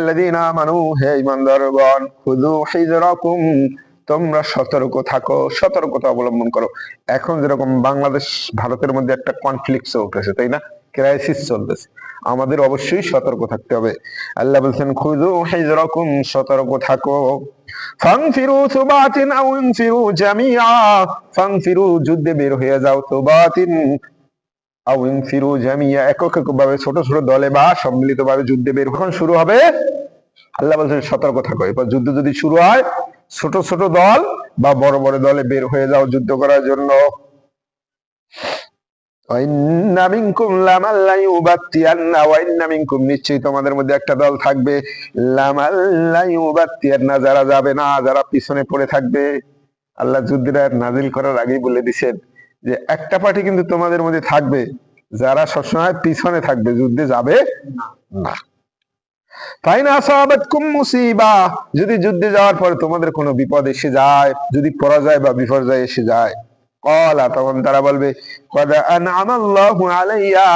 আল্লাযীনা আমানু, হে ঈমানদারগণ, খুযু হিযরাকুম, তোমরা সতর্ক থাকো, সতর্কতা অবলম্বন করো। এখন যেরকম বাংলাদেশ ভারতের মধ্যে একটা কনফ্লিক্ট চলতেছে, তাই না? ক্রাইসিস চলতেছে, আমাদের অবশ্যই সতর্ক থাকতে হবে। আল্লাহ বলছেন খুযু হিযরাকুম, সতর্ক থাকো। ফানফিরু সুবাতিন আও ইনফিরু জামিআ, ফানফিরু, যুদ্ধে বের হয়ে যাও, সুবাতিন আও ইনফিরু জামিআ, একক একক ভাবে, ছোট ছোট দলে বা সম্মিলিত ভাবে যুদ্ধে বের কখন শুরু হবে। আল্লাহ বলছেন সতর্ক থাকো। এরপর যুদ্ধ যদি শুরু হয়, ছোট ছোট দল বা বড় বড় দলে বের হয়ে যাও যুদ্ধ করার জন্য। নিশ্চয়ই তোমাদের মধ্যে একটা দল থাকবে, যারা যাবে না, যারা পিছনে পড়ে থাকবে। আল্লাহ যুদ্ধের আয়াত নাজিল করার আগেই বলে দিচ্ছেন যে একটা পার্টি কিন্তু তোমাদের মধ্যে থাকবে, যারা সবসময় পিছনে থাকবে, যুদ্ধে যাবে না। যদি যুদ্ধে যাওয়ার পরে তোমাদের কোনো বিপদ এসে যায়, যদি পরাজয় বা বিপর্যয় এসে যায়, কলা, তখন তারা বলবে কদ আনআমাল্লাহু আলাইয়া,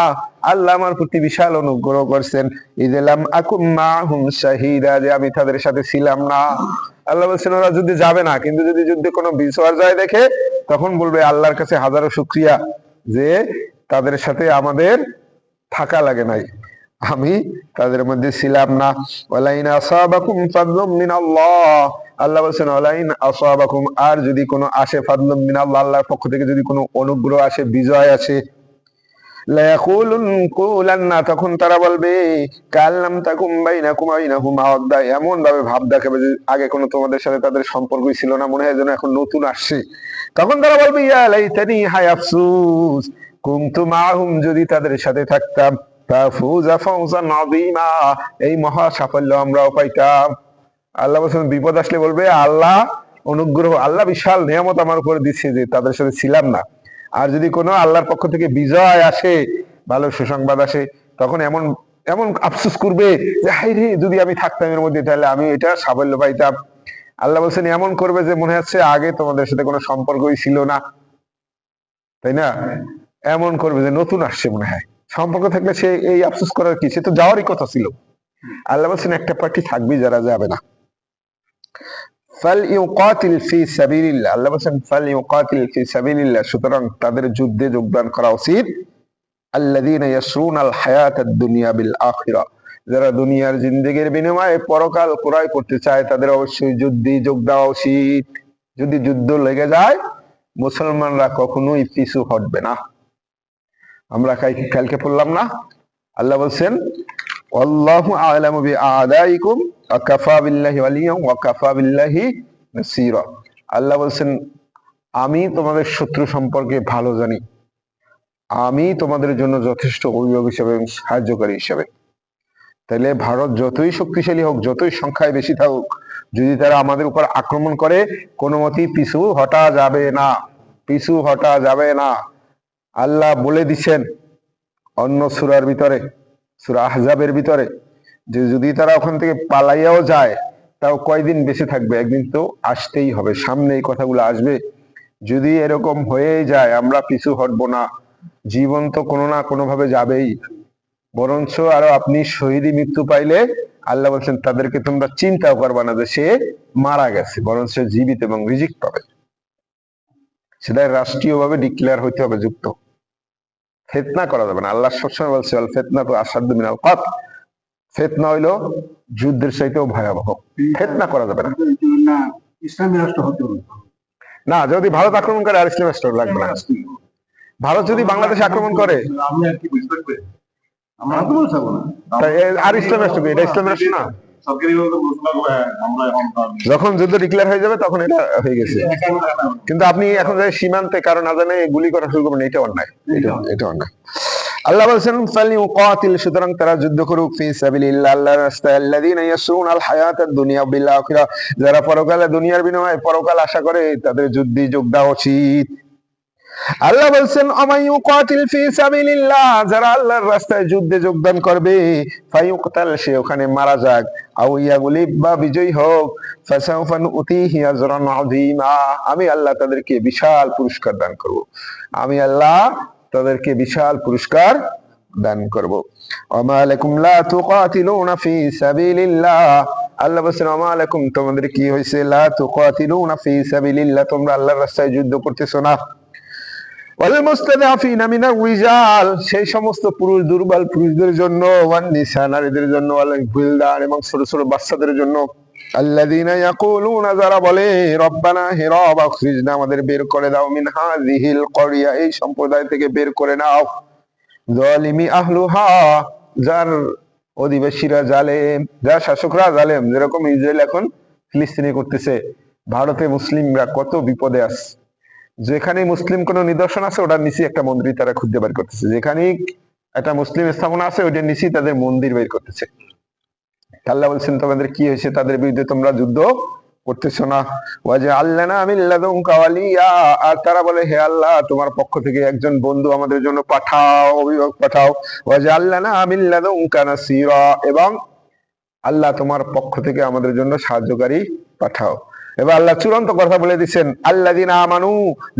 আল্লাহ আমার প্রতি বিশাল অনুগ্রহ করছেন, ইযলাম আকুম মাহুম শাহীদা, যে আমি তাদের সাথে ছিলাম না। আল্লাহ বলছেন ওরা যুদ্ধে যাবে না, কিন্তু যদি যুদ্ধে কোনো বিপর্যয় দেখে তখন বলবে আল্লাহর কাছে হাজারো শুকরিয়া যে তাদের সাথে আমাদের থাকা লাগে নাই, আমি তাদের মধ্যে ছিলাম না। ওয়ালাইন আসাবাকুম ফাদলুম মিনাল্লাহ, আল্লাহ বলেন ওয়ালাইন আসাবাকুম, আর যদি কোনো আসে ফাদলুম মিনাল্লাহ, আল্লাহর পক্ষ থেকে যদি কোনো অনুগ্রহ আসে, বিজয় আসে, লায়াকুলুন্না, তখন তারা বলবে কাল্লাম তাকুম বাইনাকুম বাইনাহুম মাওয়াদ্দা, এমন ভাবে ভাব দেখাবে যে আগে কোনো তোমাদের সাথে তাদের সম্পর্কই ছিল না, মনে হয় যেন এখন নতুন আসছে। তখন তারা বলবে ইয়া লাইতানি, হায় আফসোস, কুনতু মাহুম, যদি তাদের সাথে থাকতাম, ফাফুজা ফাওজান আযীমা, এই মহা সাফল্য আমরাও পাইতাম। আল্লাহ বলেন বিপদ আসলে বলবে আল্লাহ অনুগ্রহ, আল্লাহ বিশাল নিয়ামত আমার উপরে দিচ্ছে যে তাদের সাথে ছিলাম না। আর যদি কোনো আল্লাহর পক্ষ থেকে বিজয় আসে, ভালো সুসংবাদ আসে, তখন এমন এমন আফসোস করবে যে হাই রে, যদি আমি থাকতাম এর মধ্যে, তাহলে আমি এটা সাফল্য পাইতাম। আল্লাহ বলছেন এমন করবে যে মনে হচ্ছে আগে তোমাদের সাথে কোনো সম্পর্কই ছিল না, তাই না? এমন করবে যে নতুন আসছে মনে হয়, সম্পর্ক থাকলে সে এই আফসোস করার কি, সে তো যাওয়ারই কথা ছিল। আল্লাহ বলছেন একটা পার্টি থাকবে যারা যাবে না। ফালইউকাতিল ফি সাবিলিল্লাহ, আল্লাহ বলেন ফালইউকাতিল ফি সাবিলিল্লাহ, সুতরাং তাদের যুদ্ধে যোগদান করা উচিত। আল্লাযীনা ইয়াশরুনাল হায়াতাদ দুনিয়া বিল আখিরাহ, যারা দুনিয়ার জিন্দেগির বিনিময়ে পরকাল ক্রয় করতে চায়, তাদের অবশ্যই যুদ্ধে যোগ দেওয়া উচিত। যদি যুদ্ধ লেগে যায়, মুসলমানরা কখনোই পিছু হটবে না। আমরা কালকে পড়লাম না, আল্লাহ বলছেন আল্লাহু আ'লামু বিআদাইকুম ওয়া কাফা বিল্লাহি ওয়ালিয়্যান ওয়া কাফা বিল্লাহি নাসীরা, আল্লাহ বলছেন আমি তোমাদের শত্রু সম্পর্কে ভালো জানি, আমি তোমাদের জন্য যথেষ্ট অভিভাবক হিসেবে এবং সাহায্যকারী হিসেবে। তাহলে ভারত যতই শক্তিশালী হোক, যতই সংখ্যায় বেশি থাকুক, যদি তারা আমাদের উপর আক্রমণ করে, কোনো মতেই পিছু হটা যাবে না, পিছু হটা যাবে না। আল্লাহ বলে দিচ্ছেন অন্য সূরার ভিতরে, সূরা আহজাবের ভিতরে, যে যদি তারা ওখান থেকে পালাইয়াও যায়, তাও কয়দিন বেঁচে থাকবে, একদিন তো আসতেই হবে, সামনে এই কথাগুলো আসবে। যদি এরকম হয়েই যায়, আমরা পিছু হটবো না, জীবন তো কোনো না কোনো ভাবে যাবেই, বরঞ্চ আরো আপনি শহীদি মৃত্যু পাইলে আল্লাহ বলছেন তাদেরকে তোমরা চিন্তাও করবা না যে সে মারা গেছে, বরঞ্চ সে জীবিত এবং রিজিক পাবে। সেটা রাষ্ট্রীয় ভাবে ডিক্লেয়ার হইতে হবে, যুক্ত। ফিতনা করা যাবে না, আল্লাহ সবসময় বলছে আল ফিতনাতু আশাদ্দু মিনাল কতল, ফিতনা হইলো যুদ্ধের চাইতেও ভয়াবহ, ফিতনা করা যাবে না। ইসলামী রাষ্ট্র হতে হবে না, যদি ভারত আক্রমণ করে আর ইসলামী রাষ্ট্র লাগবে না। ভারত যদি বাংলাদেশ আক্রমণ করে, আমি আর কি বুঝতে পারি, আমরা তো বলতে পারবো না, আর ইসলামী রাষ্ট্র কি? এটা ইসলামী রাষ্ট্র না। যখন যুদ্ধ ডিক্লেয়ার হয়ে যাবে তখন এটা হয়ে গেছে। কিন্তু আপনি এখন সীমান্তে কারো না জানে গুলি করা শুরু করবেন, এটা অন্যায়, এটা অন্যায়। আল্লাহ বলছেন ফালইউকাতিল, সুতরাং তারা যুদ্ধ করুক, ফি সাবিলিল্লাহ, আল্লাহর রাস্তায়, আল্লাযীনা ইয়াসরুনাল হায়াতাদ দুনিয়া বিল আখিরাহ, যারা পরকালে দুনিয়ার বিনিময়ে পরকাল আশা করে, তাদের যুদ্ধে যোগ দেওয়া উচিত। আল্লাহ বলছেন আমাইউকাতিল ফি সাবিলিল্লাহ, যারা আল্লাহর রাস্তায় যুদ্ধে যোগদান করবে, ফায়ুকতাল, সে ওখানে মারা যাক, আও ইয়াগুলিব, বা বিজয়ী হোক, ফাসাউফা নুতিহি আজরান আযীমা, আমি আল্লাহ তাদেরকে বিশাল পুরস্কার দান করব, আমি আল্লাহ তাদেরকে বিশাল পুরস্কার দান করব। ওমা আলাইকুম লা তুকাতিলুনা ফি সাবিলিল্লাহ, আল্লাহ বলেন ওমা আলাইকুম, তোমাদের কি হয়েছে, লা তুকাতিলুনা ফি সাবিলিল্লাহ, তোমরা আল্লাহর রাস্তায় যুদ্ধ করতেছো না। ওয়াল মুস্তাদাফিনা মিনার রিজাল, সেই সমস্ত পুরুষ, দুর্বল পুরুষদের জন্য, ওয়ান নিসা, নারীদের জন্য, ওয়াল বিলদান, এবং ছোট ছোট বাচ্চাদের জন্য, আল্লাযীনা ইয়াকুলুনা, যারা বলে রব্বানা হে রব আখরিজনা, আমাদের বের করে দাও, মিন হাযিহিল ক্বরিয়া, এই সম্প্রদায় থেকে বের করে নাও, যালিমি আহলুহা, যার অধিবাসীরা জালেম, যার শাসকরা জালেম, যেরকম ইসরায়েল এখন ফিলিস্তিনে করতেছে। ভারতে মুসলিমরা কত বিপদে আছে, যেখানে মুসলিম কোন নিদর্শন আছে ওটার নিচে একটা মন্দির তারা খুঁজতে বের করতেছে, যেখানে একটা মুসলিম স্থাপনা আছে ওইটার নিচেই তাদের মন্দির বের করতেছে। আল্লাহ বলছেন তোমাদের কি হয়েছে, তাদের বিরুদ্ধে তোমরা যুদ্ধ করতেছো না। ওয়াজআলনা মিন লাদুনকা ওয়ালিয়া, আর তারা বলে হে আল্লাহ তোমার পক্ষ থেকে একজন বন্ধু আমাদের জন্য পাঠাও, অভিভাবক পাঠাও। ওয়াজআলনা মিন লাদুনকা নাসীরা, এবং আল্লাহ তোমার পক্ষ থেকে আমাদের জন্য সাহায্যকারী পাঠাও। এবার আল্লাহ চূড়ান্ত কথা বলে দিচ্ছেন, আল্লাযীনা আমানু,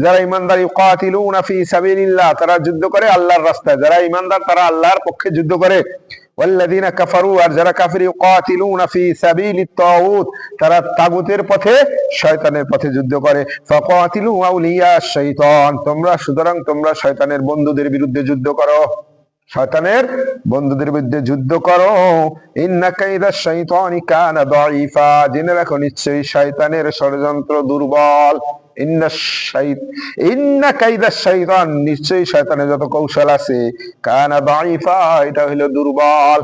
যারা ঈমানদার, ইউকাতিলুনা ফি সাবিলিল্লাহ, তারা যুদ্ধ করে আল্লাহর রাস্তায়, যারা ঈমানদার তারা আল্লাহর পক্ষে যুদ্ধ করে। ওয়াল্লাযীনা কাফারু, আর যারা কাফির, ইউকাতিলুনা ফি সাবিলিত তাগুত, তারা তাগুতের পথে, শয়তানের পথে যুদ্ধ করে। ফাকাতিলু আউলিয়া শাইতান, সুতরাং তোমরা শয়তানের বন্ধুদের বিরুদ্ধে যুদ্ধ করো, শয়তানের বন্ধুদের বিরুদ্ধে যুদ্ধ করো। ইন্না কাইদাশ শাইতানি কানা দাঈফা, জেনে রাখো নিশ্চয়ই শয়তানের ষড়যন্ত্র দুর্বল। ইন্না কাইদাশ শাইতান, নিশ্চয়ই শয়তানের যত কৌশল আছে, কানা দাঈফা, এটা হলো দুর্বল।